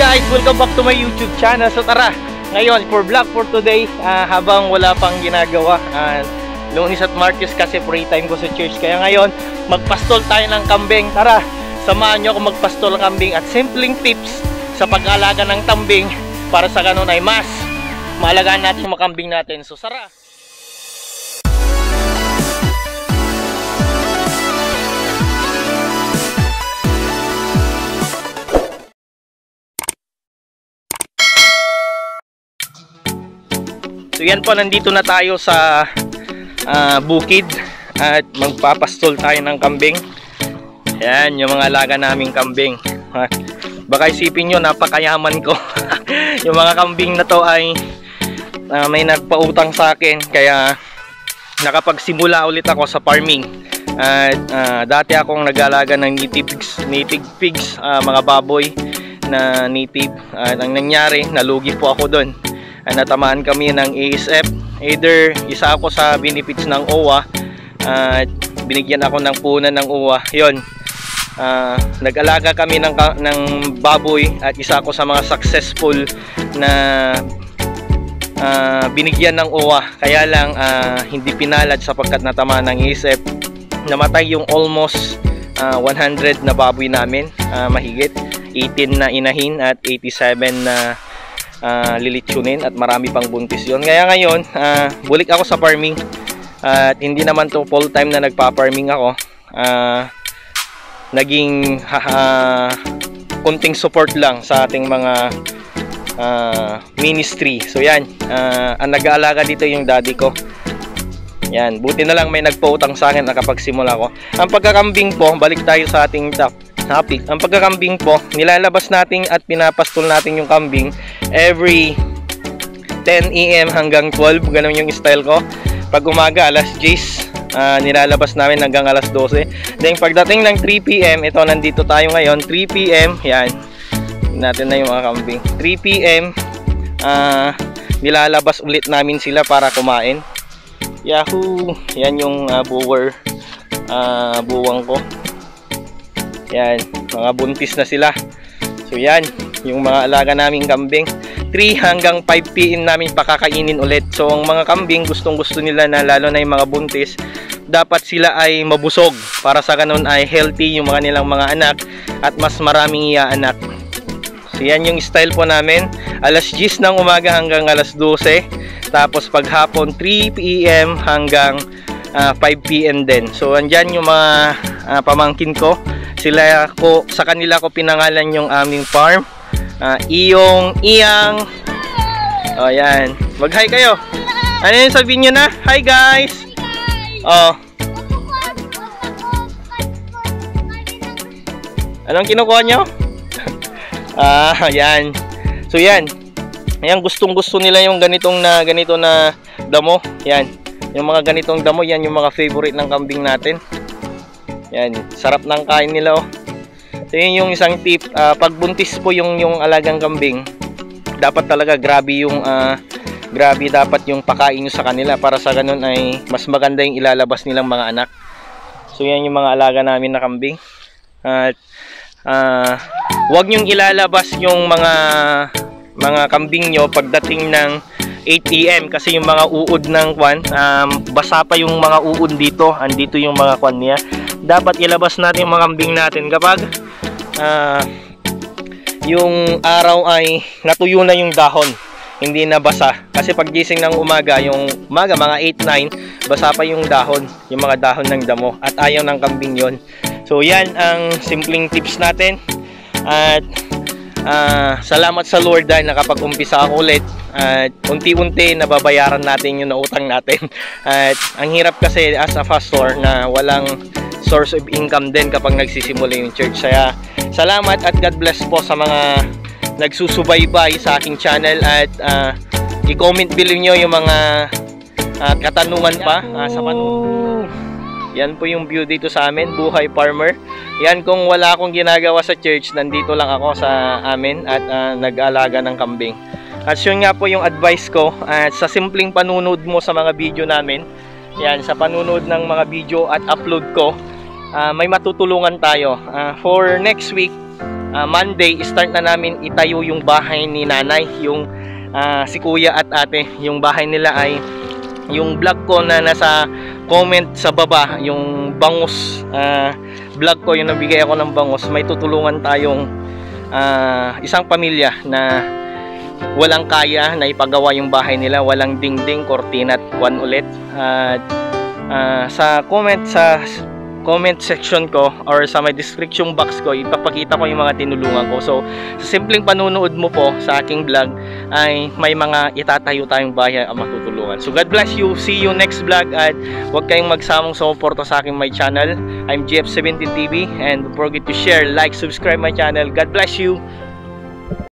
guys, welcome back to my YouTube channel. So tara, ngayon for vlog for today, habang wala pang ginagawa, Lunes at Martes kasi free time ko sa church. Kaya ngayon, magpastol tayo ng kambing. Tara, samahan nyo ako magpastol ng kambing at simpleng tips sa pag-alaga ng kambing para sa ganun ay mas maalagaan natin yung makambing natin. So tara. So yan po, nandito na tayo sa bukid at magpapastol tayo ng kambing. Yan, yung mga alaga naming kambing. Baka isipin nyo, napakayaman ko. Yung mga kambing na to ay may nagpautang sa akin, kaya nakapagsimula ulit ako sa farming. At dati akong nag-alaga ng native pigs, mga baboy na native. Ang nangyari, nalugi po ako doon. Natamaan kami ng ASF. Either isa ako sa benefits ng OWA at binigyan ako ng punan ng OWA. Yun, nag-alaga kami ng baboy at isa ako sa mga successful na binigyan ng OWA. Kaya lang hindi pinalad sapagkat natamaan ng ASF. Namatay yung almost 100 na baboy namin, mahigit 18 na inahin at 87 na lilitsunin at marami pang buntis yon. Kaya ngayon bulik ako sa farming at hindi naman to full time na nagpa-farming ako. Naging kunting support lang sa ating mga ministry. So yan, ang nag-aalaga dito yung daddy ko. Yan, buti na lang may nagpautang sa akin nakapagsimula ko. Ang pagkakambing po, balik tayo sa ating topic. Ang pagkakambing po, nilalabas natin at pinapastol natin yung kambing every 10 AM hanggang 12. Ganun yung style ko. Pag umaga, alas 10, nilalabas namin hanggang alas 12. Then pagdating ng 3 PM, ito nandito tayo ngayon, 3 PM, yan. Natin na yung mga kambing. 3 PM, nilalabas ulit namin sila para kumain. Yahoo! Yan yung buwang ko. Yan, mga buntis na sila. So yan, yung mga alaga naming kambing. 3 hanggang 5 PM namin pakakainin ulit. So ang mga kambing, gustong gusto nila na lalo na yung mga buntis, dapat sila ay mabusog para sa ganun ay healthy yung mga nilang mga anak at mas maraming iaanak. So yan yung style po namin, alas 10 ng umaga hanggang alas 12. Tapos paghapon 3 PM hanggang 5 PM din. So andyan yung mga pamangkin ko. Sa kanila ko pinangalan yung aming farm. Iyong, Iyang. O yan. Mag-hi kayo. Ano yung sabihin nyo na? Hi guys. Oh. Anong kinukuha nyo? Yan. So yan. Ayan, gustong gusto nila yung ganito na damo. Yan. Yung mga ganitong damo, yan yung mga favorite ng kambing natin. Yan, sarap ng kain nila oh. So yun yung isang tip, pag buntis po yung alagang kambing, dapat talaga grabe dapat yung pakain nyo sa kanila para sa ganun ay mas maganda yung ilalabas nilang mga anak. So yan yung mga alaga namin na kambing. At huwag nyong ilalabas yung mga kambing nyo pagdating ng 8 AM kasi yung mga uod ng kwan, basa pa yung mga uod dito. Andito yung mga kwan niya. Dapat ilabas natin yung mga kambing natin kapag yung araw ay natuyo na yung dahon, hindi na basa. Kasi pag gising ng umaga, mga 8-9, basa pa yung dahon, yung mga dahon ng damo at ayaw ng kambing yon. So yan ang simpleng tips natin. At salamat sa Lord dahil nakapag-umpisa ako ulit at unti-unti nababayaran natin yung nautang natin. At ang hirap kasi as a pastor na walang source of income din kapag nagsisimula yung church. Kaya salamat at God bless po sa mga nagsusubaybay sa aking channel at i-comment below nyo yung mga katanungan pa sa panunod. Yan po yung view dito sa amin, buhay farmer. Yan, kung wala akong ginagawa sa church, nandito lang ako sa amin at nag-alaga ng kambing. At yun nga po yung advice ko at sa simpleng panunod mo sa mga video namin. Yan, sa panunod ng mga video at upload ko, may matutulungan tayo. For next week, Monday, start na namin itayo yung bahay ni nanay, yung si kuya at ate. Yung bahay nila ay yung vlog ko na nasa comment sa baba, yung bangus vlog ko, yung nabigay ako ng bangus. May tutulungan tayong isang pamilya na walang kaya na ipagawa yung bahay nila, walang dingding, kortina at kwan ulit. Sa comment section ko or sa may description box ko, ipapakita ko yung mga tinulungan ko. So sa simpleng panunood mo po sa aking vlog ay may mga itatayo tayong bahay ang matutulungan. So God bless you, see you next vlog, at huwag kayong magsamang sumuporta sa aking my channel. I'm GF17 TV, and don't forget to share, like, subscribe my channel. God bless you.